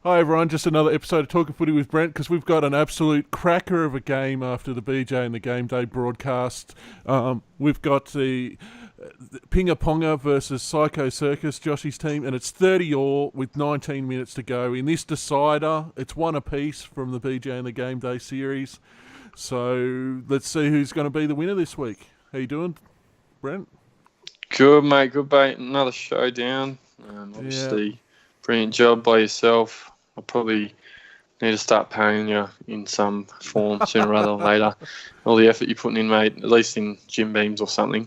Hi everyone, just another episode of Talking Footy with Brent because we've got an absolute cracker of a game after the BJ and the Game Day broadcast. We've got the Pinga Ponga versus Psycho Circus, Joshy's team, and it's 30-all with 19 minutes to go. In this decider, it's one apiece from the BJ and the Game Day series. So let's see who's going to be the winner this week. How you doing, Brent? Good, mate. Good, mate. Another showdown. Obviously, brilliant job by yourself. I'll probably need to start paying you in some form sooner rather than later. All the effort you're putting in, mate, at least in gym beams or something.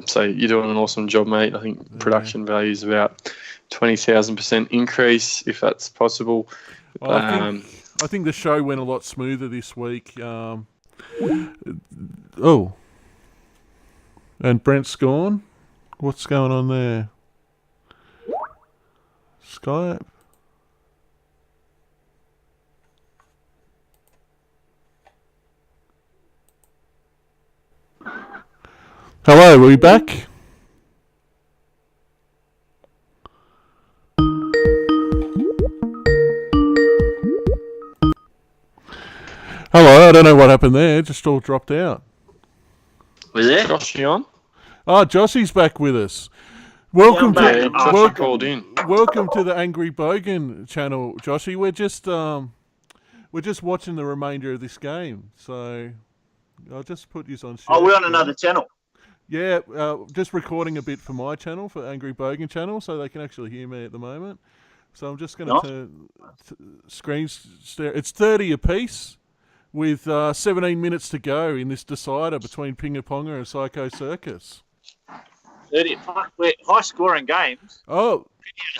So you're doing an awesome job, mate. I think production value is about 20,000% increase, if that's possible. Well, I think the show went a lot smoother this week. And Brent's gone. What's going on there? Skype? Hello, are we back? Hello, I don't know what happened there. It just all dropped out. Was there? Joshy on? Oh, Joshy's back with us. Welcome to the Angry Bogan channel, Joshy. We're just watching the remainder of this game, so I'll just put you on. Oh, we're on another channel. Yeah, just recording a bit for my channel, for Angry Bogan channel, so they can actually hear me at the moment. So I'm just going to turn screen stare. It's 30 apiece with 17 minutes to go in this decider between Pinga Ponga and Psycho Circus. 30. We're high scoring games. Oh,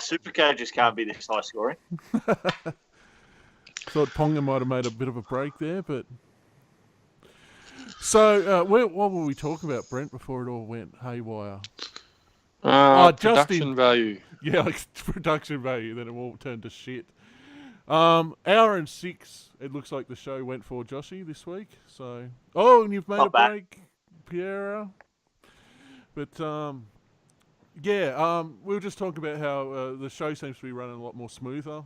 Supercar just can't be this high scoring. Thought Ponga might have made a bit of a break there, but. So, what were we talking about, Brent, before it all went haywire? Production value. Yeah, like production value, then it all turned to shit. Hour and 6, it looks like the show went for Joshy this week. So, and you've made a break, Piera. But, we were just talking about how the show seems to be running a lot more smoother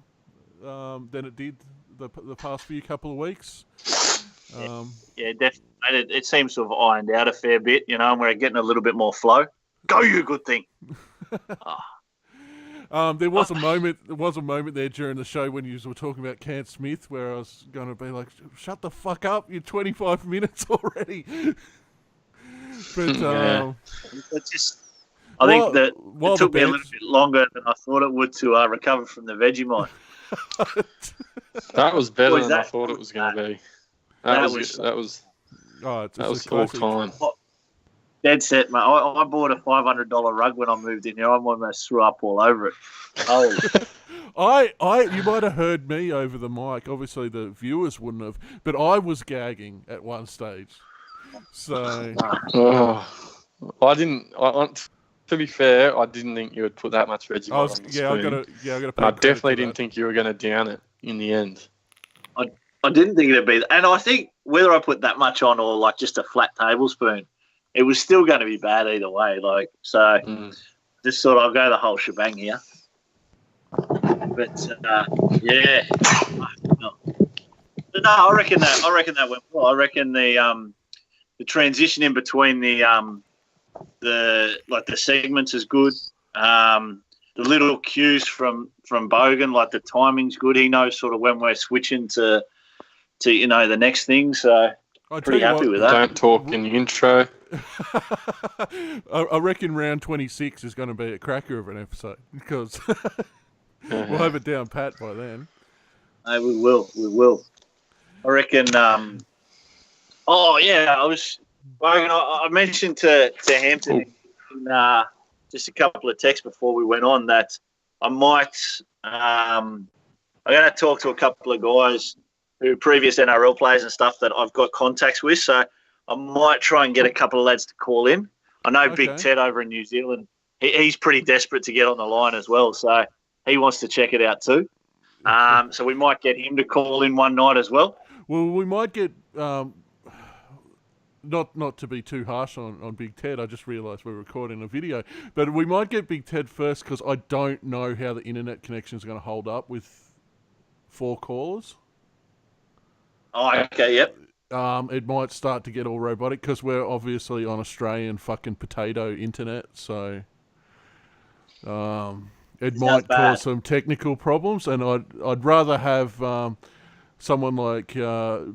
than it did the past few couple of weeks. Yeah, definitely. It seems to have ironed out a fair bit, and we're getting a little bit more flow. Go, you good thing. There was a moment there during the show when you were talking about Cant Smith, where I was going to be like, "Shut the fuck up! You're 25 minutes already." But I think that it took me a little bit longer than I thought it would to recover from the Vegemite. That was better than I thought it was going to be. That was all time. Dead set, mate. I bought a $500 rug when I moved in here. I almost threw up all over it. Oh, you might have heard me over the mic. Obviously, the viewers wouldn't have, but I was gagging at one stage. So, I didn't. To be fair, I didn't think you would put that much Vegemite on the spoon. I definitely didn't think you were going to down it in the end. I didn't think it'd be, and I think whether I put that much on or like just a flat tablespoon, it was still going to be bad either way. Just thought I'll go the whole shebang here. But yeah, no, I reckon that went well. I reckon the transition in between the segments is good. The little cues from Bogan, like the timing's good. He knows sort of when we're switching to the next thing. So pretty happy with that. Don't talk in the intro. I reckon round 26 is going to be a cracker of an episode because we'll have it down pat by then. We will. I reckon. I mentioned to Hampton in just a couple of texts before we went on that I might. I'm going to talk to a couple of guys who are previous NRL players and stuff that I've got contacts with. So I might try and get a couple of lads to call in. I know Big Ted over in New Zealand, he's pretty desperate to get on the line as well. So he wants to check it out too. So we might get him to call in one night as well. Well, we might get not to be too harsh on Big Ted. I just realised we're recording a video, but we might get Big Ted first because I don't know how the internet connection is going to hold up with 4 callers. Oh, okay, yep. It might start to get all robotic because we're obviously on Australian fucking potato internet, so it might cause some technical problems. And I'd rather have someone like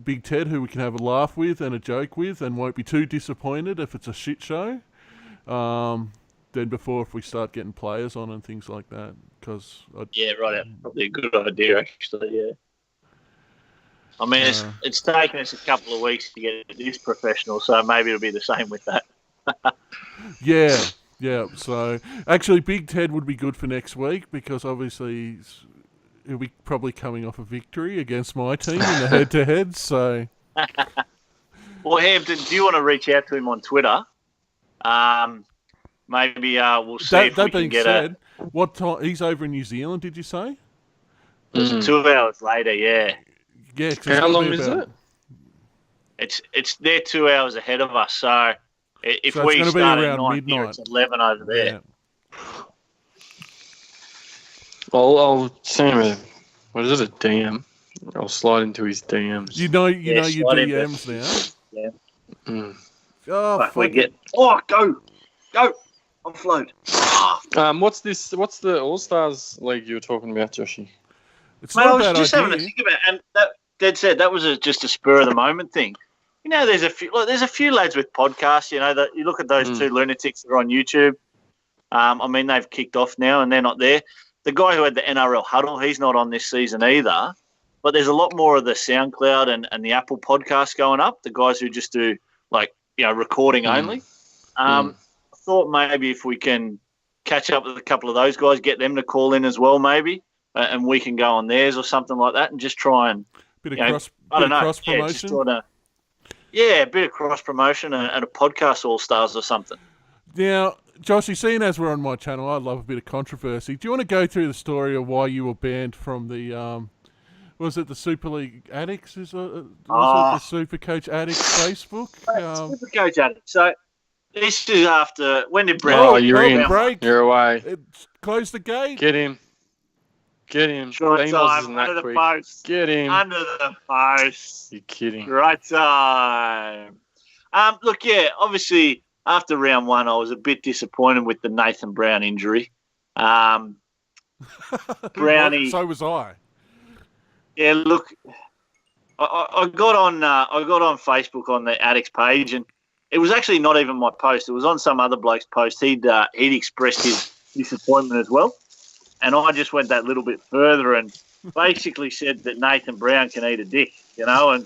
Big Ted who we can have a laugh with and a joke with, and won't be too disappointed if it's a shit show. Than before if we start getting players on and things like that. Yeah, right. Probably a good idea, actually. Yeah. I mean, it's taken us a couple of weeks to get this professional, so maybe it'll be the same with that. Yeah. So, actually, Big Ted would be good for next week because obviously he'll be probably coming off a victory against my team in the head-to-head, so... Well, Hampton, do you want to reach out to him on Twitter? Maybe we'll see if we can get what time? He's over in New Zealand, did you say? It's 2 hours later, yeah. Yeah. How long is it? They're 2 hours ahead of us, so if so we start be at 9 midnight. here, it's 11 over there. Yeah. I'll send him what is it, a DM? I'll slide into his DMs. You know your DMs now? Yeah. Mm. Oh, fuck. Go! I'm float. What's the All-Stars League you were talking about, Joshy? It's Mate, not I was a bad just idea. having a think about it, and Dad said that was just a spur of the moment thing. You know, there's a few lads with podcasts. You know, that you look at those two lunatics that are on YouTube. I mean, they've kicked off now and they're not there. The guy who had the NRL huddle, he's not on this season either. But there's a lot more of the SoundCloud and the Apple podcast going up. The guys who just do recording only. I thought maybe if we can catch up with a couple of those guys, get them to call in as well, maybe, and we can go on theirs or something like that, and just try and cross promotion. A bit of cross promotion and a podcast All Stars or something. Now, Joshy, seeing as we're on my channel, I love a bit of controversy. Do you want to go through the story of why you were banned from the was it the Super League Addicts? Was it the Super Coach Addicts Facebook? Super Coach Addicts. So this is after when did Brown? You're in. Break. You're away. Close the gate. Get him. Short time. Isn't Under that the quick. post. Get him. Under the post. You're kidding. Right time. Look, obviously after round 1, I was a bit disappointed with the Nathan Brown injury. Brownie. So was I. Yeah, look, I got on Facebook on the Addicts page, and it was actually not even my post. It was on some other bloke's post. He'd expressed his disappointment as well, and I just went that little bit further and basically said that Nathan Brown can eat a dick, and I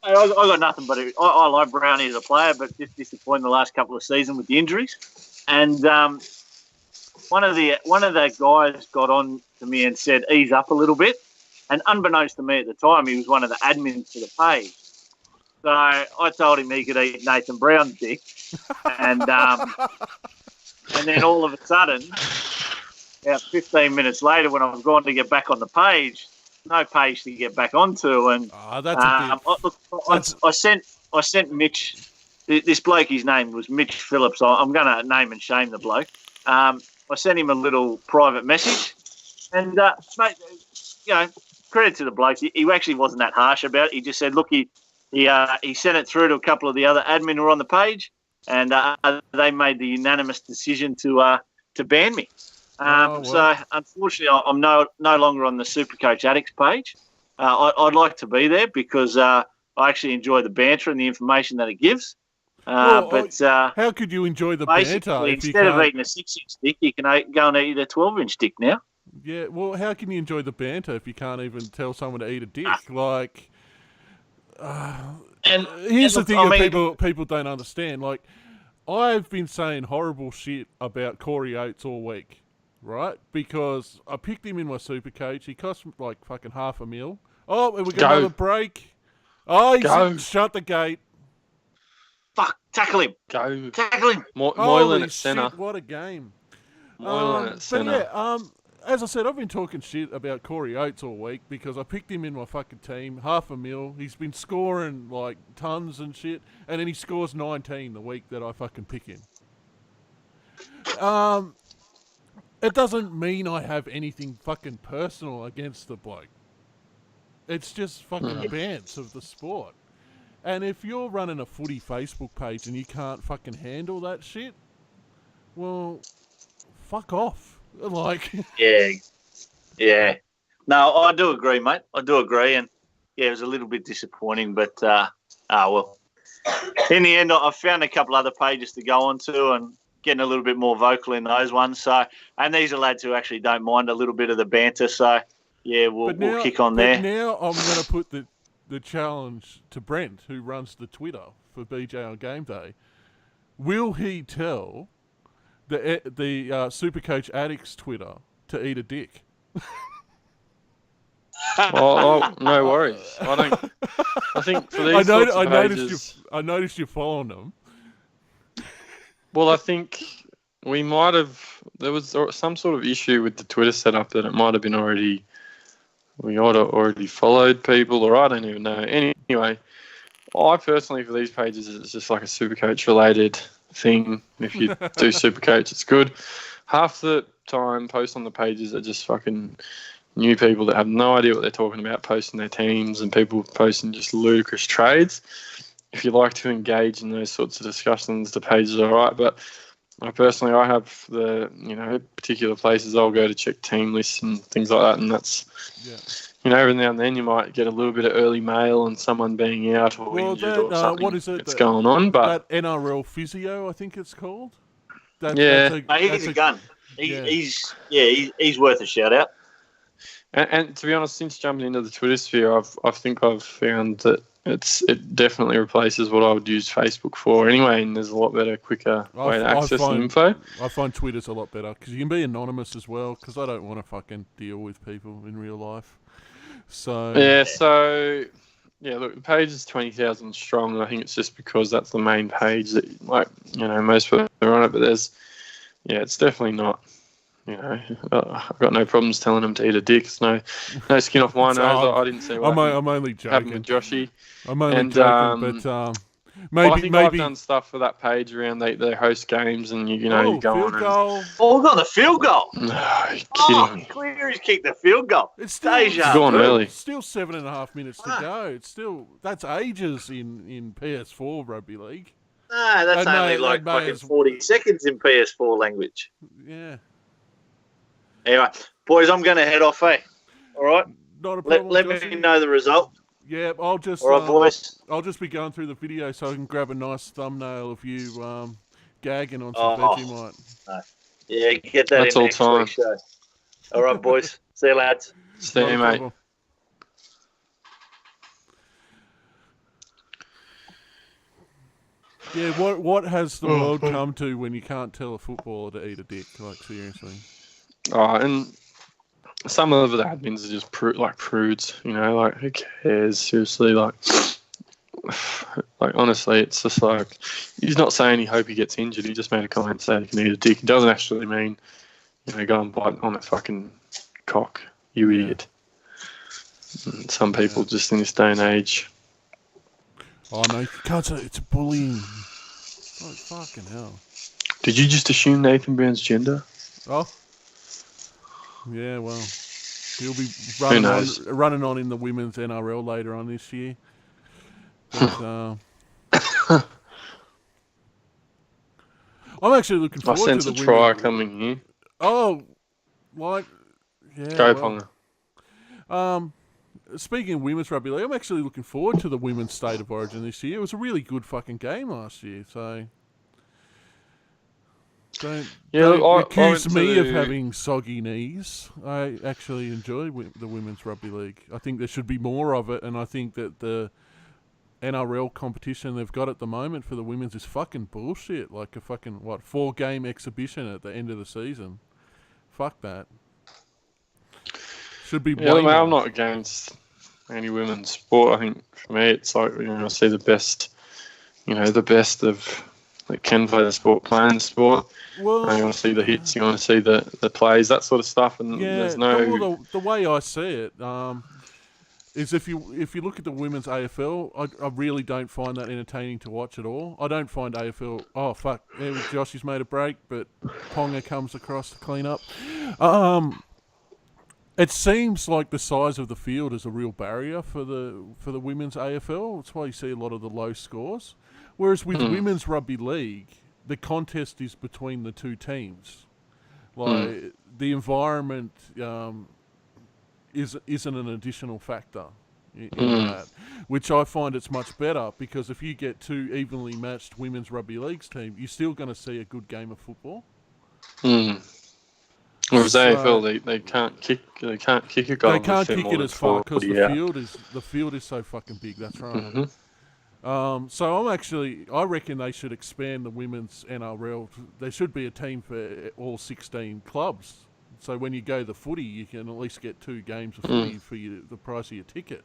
got nothing but I like Brownie as a player, but just disappointed the last couple of seasons with the injuries. And one of the guys got on to me and said, ease up a little bit. And unbeknownst to me at the time, he was one of the admins for the page. So I told him he could eat Nathan Brown's dick. And then all of a sudden, about 15 minutes later, when I was going to get back on the page, no page to get back onto. And I sent Mitch, this bloke, his name was Mitch Phillips. I'm going to name and shame the bloke. I sent him a little private message. And, mate, credit to the bloke. He actually wasn't that harsh about it. He just said, look, he sent it through to a couple of the other admin who were on the page, and they made the unanimous decision to ban me. So, unfortunately, I'm no longer on the Supercoach Addicts page. I'd like to be there because I actually enjoy the banter and the information that it gives. How could you enjoy the banter? Instead of eating a 6-inch stick, you can go and eat a 12-inch stick now. Yeah, well, how can you enjoy the banter if you can't even tell someone to eat a dick? Here's the thing people don't understand. Like, I've been saying horrible shit about Corey Oates all week, right? Because I picked him in my super coach. He cost me like fucking $500,000. Oh, and we got another break. Oh, he's shut the gate. Fuck, tackle him. Go. Tackle him. Moylan at centre. What a game. Moylan at centre. As I said, I've been talking shit about Corey Oates all week because I picked him in my fucking team, $500,000. He's been scoring like tons and shit, and then he scores 19 the week that I fucking pick him. It doesn't mean I have anything fucking personal against the bloke. It's just fucking bants of the sport. And if you're running a footy Facebook page and you can't fucking handle that shit, well, fuck off. Like, Yeah. No, I do agree, mate. I do agree. And, yeah, it was a little bit disappointing, but, well. In the end, I found a couple other pages to go on to and getting a little bit more vocal in those ones. So, and these are lads who actually don't mind a little bit of the banter. So, yeah, we'll kick on there. But now I'm going to put the challenge to Brent, who runs the Twitter for BJ on Game Day. Will he tell the Supercoach Addicts Twitter to eat a dick? Oh, no worries. I think for these sorts of pages... I noticed you're following them. Well, I think we might have... There was some sort of issue with the Twitter setup that it might have been already... We might have already followed people, or I don't even know. Anyway, I personally, for these pages, it's just like a Supercoach-related thing. If you do Supercoach, it's good. Half the time, posts on the pages are just fucking... new people that have no idea what they're talking about posting their teams, and people posting just ludicrous trades. If you like to engage in those sorts of discussions, the page is all right. But I have the, particular places I'll go to check team lists and things like that. And that's, every now and then you might get a little bit of early mail and someone being out or injured or something. What is it that's going on. But that NRL physio, I think it's called. He's a gun. He's worth a shout out. And to be honest, since jumping into the Twitter sphere, I think I've found that it definitely replaces what I would use Facebook for anyway, and there's a lot better, quicker way to access the info. I find Twitter's a lot better because you can be anonymous as well, because I don't want to fucking deal with people in real life. So look, the page is 20,000 strong, and I think it's just because that's the main page that, most people are on it, but it's definitely not. I've got no problems telling him to eat a dick. It's no skin off my nose. I didn't see what I'm only joking. happened with Joshy. I'm only joking, but maybe I've done stuff for that page around they host games, and you go on. Goal. We got the field goal. No, you're kidding me. Cleary's kicked the field goal. It's still gone early. Still 7.5 minutes to go. It's still that's ages in PS4 rugby league. No, that's only like fucking 40 seconds in PS4 language. Yeah. Anyway, boys, I'm going to head off, All right? Not a problem. Let me know the result. Yeah, I'll just... All right, boys. I'll just be going through the video so I can grab a nice thumbnail of you gagging on some Vegemite. No. Yeah, get that That's in all next time. week's show. All right, boys. See you, lads. See you, mate. Problem. Yeah, what has the world come to when you can't tell a footballer to eat a dick? Like, seriously. Oh, and some of the admins are just prudes, who cares? Seriously, like honestly, it's just like, he's not saying he hope he gets injured. He just made a comment saying he can eat a dick. He doesn't actually mean, go and bite on a fucking cock, you idiot. And some people just in this day and age. Oh, no, you can't say it's bullying. Oh, fucking hell. Did you just assume Nathan Brown's gender? Oh. Yeah, well, he'll be running on in the women's NRL later on this year. But, I'm actually looking forward to the I sense a try coming here. Oh, like, yeah. Go, Ponga. Speaking of women's rugby league, I'm actually looking forward to the women's State of Origin this year. It was a really good fucking game last year, so... Don't accuse me of having soggy knees. I actually enjoy the women's rugby league. I think there should be more of it, and I think that the NRL competition they've got at the moment for the women's is fucking bullshit. Like a fucking, 4-game exhibition at the end of the season. Fuck that. Should be blamed. Yeah, I'm not against any women's sport. I think for me it's like, I see the best, the best of that can play the sport, playing the sport. Well, you want to see the hits, you want to see the plays, that sort of stuff, and there's no... The way I see it is if you look at the women's AFL, I really don't find that entertaining to watch at all. I don't find AFL... Oh, fuck. There was Josh, he's made a break, but Ponga comes across to clean up. It seems like the size of the field is a real barrier for the women's AFL. That's why you see a lot of the low scores. Whereas with women's rugby league, the contest is between the two teams. Like the environment isn't an additional factor in that, which I find it's much better because if you get two evenly matched women's rugby leagues team, you're still going to see a good game of football. Whereas AFL, they can't kick a goal. They can't kick it as far because the field is so fucking big. That's right. So I reckon they should expand the women's NRL. There should be a team for all 16 clubs. So when you go the footy, you can at least get 2 games of footy for the price of your ticket.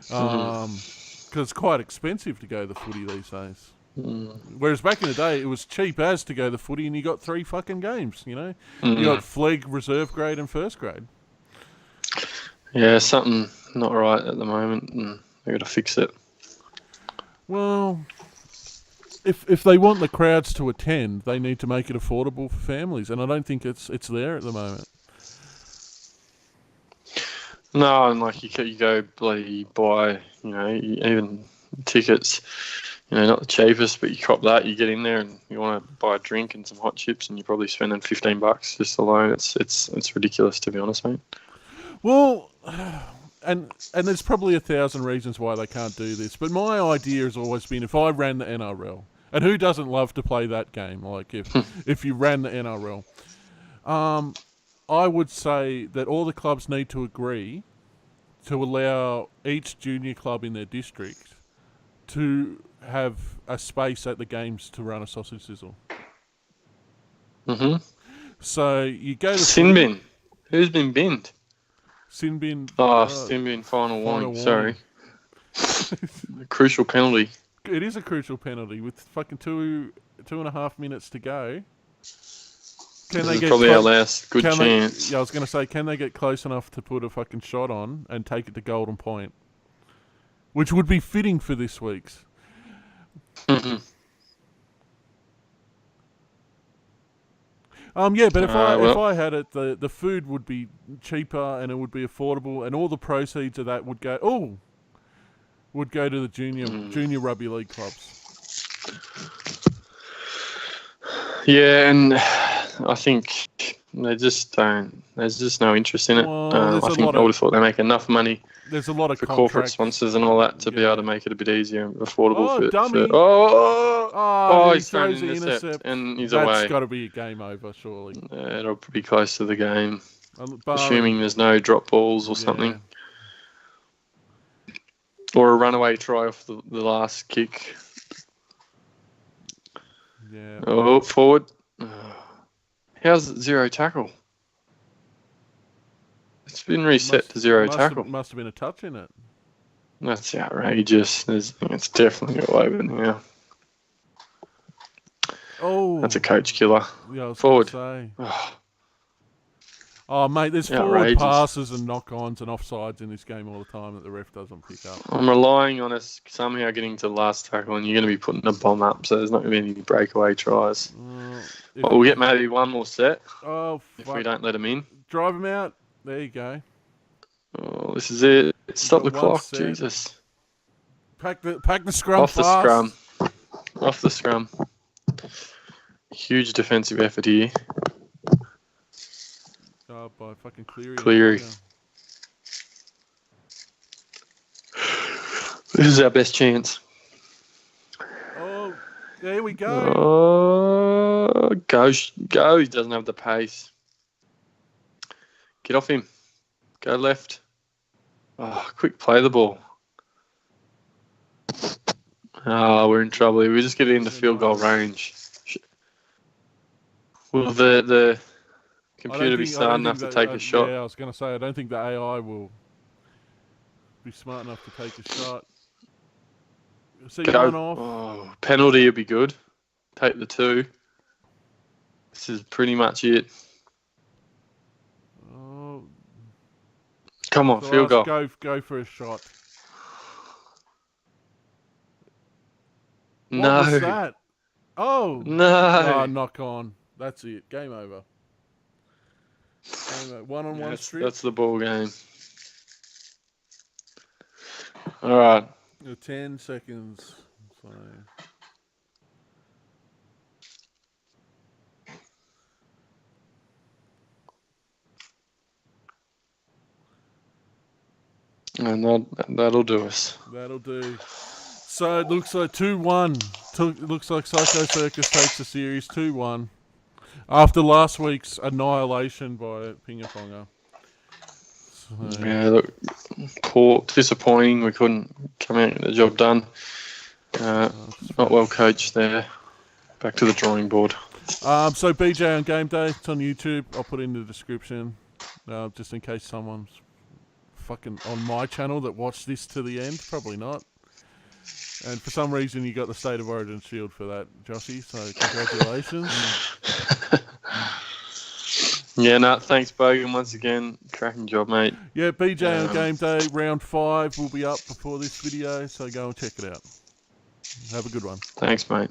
Because it's quite expensive to go the footy these days. Whereas back in the day, it was cheap as to go the footy, and you got 3 fucking games. You know, you got flag, reserve grade, and first grade. Yeah, something not right at the moment, and they got to fix it. Well, if they want the crowds to attend, they need to make it affordable for families, and I don't think it's there at the moment. No, and like you go bloody buy, even tickets. Not the cheapest, but you cop that, you get in there and you want to buy a drink and some hot chips, and you're probably spending $15 just alone. It's ridiculous, to be honest, mate. Well, and there's probably 1,000 reasons why they can't do this, but my idea has always been if I ran the NRL, and who doesn't love to play that game? Like if you ran the NRL, I would say that all the clubs need to agree to allow each junior club in their district to have a space at the games to run a sausage sizzle. So you go to sin bin. Who's been binned? Sin bin. Sin bin. Final warning. Sorry. A crucial penalty. It is a crucial penalty with fucking 2.5 minutes to go. Can they get probably our last good chance? I was going to say, can they get close enough to put a fucking shot on and take it to golden point? Which would be fitting for this week's. Yeah, but if I had it, the food would be cheaper and it would be affordable, and all the proceeds of that would go to the junior rugby league clubs. Yeah, and I think they just don't. There's just no interest in it. I would have thought they make enough money. There's a lot of corporate sponsors and all that to be able to make it a bit easier and affordable. He throws the intercept, and he's away. That's got to be a game over, surely. It'll be close to the game, assuming there's no drop balls or something, or a runaway try off the last kick. Yeah. Oh, forward. How's it 0 tackle? It's been reset to 0 tackle. Must have been a touch in it. That's outrageous. It's definitely all over now. Oh, that's a coach killer. Yeah, I was forward. Say. Oh, mate, there's forward passes and knock-ons and offsides in this game all the time that the ref doesn't pick up. I'm relying on us somehow getting to the last tackle, and you're going to be putting a bomb up, so there's not going to be any breakaway tries. We'll get maybe one more set if we don't let them in. Drive them out. There you go. Oh, this is it. Stop the clock, Jesus. Pack the scrum Off fast. Off the scrum. Huge defensive effort here. Oh, by fucking Cleary. This is our best chance. Oh, there we go. Oh, go. He doesn't have the pace. Get off him. Go left. Oh, quick play the ball. Oh, we're in trouble here. We just get it into field goal range. Will the computer be smart enough to take a shot? Yeah, I was going to say, I don't think the AI will be smart enough to take a shot. See one off. Oh, penalty would be good. Take the 2. This is pretty much it. Oh. Come on, field goal. Go for a shot. No. What was that? Oh. No. Oh, knock on. That's it. Game over. One-on-one strip. That's the ball game. All right. 10 seconds. So. And that'll do us. That'll do. So it looks like 2-1. It looks like Psycho Circus takes the series 2-1 after last week's annihilation by Pingaponga. So. Yeah, look, disappointing. We couldn't come out and get the job done. Not well coached there. Back to the drawing board. So BJ on Game Day, it's on YouTube. I'll put it in the description, just in case someone's fucking on my channel that watched this to the end. Probably not. And for some reason, you got the State of Origin shield for that, Joshy. So congratulations. Yeah, no, thanks, Bogan. Once again, cracking job, mate. Yeah, BJ on Game Day, round 5 will be up before this video, so go and check it out. Have a good one. Thanks, mate.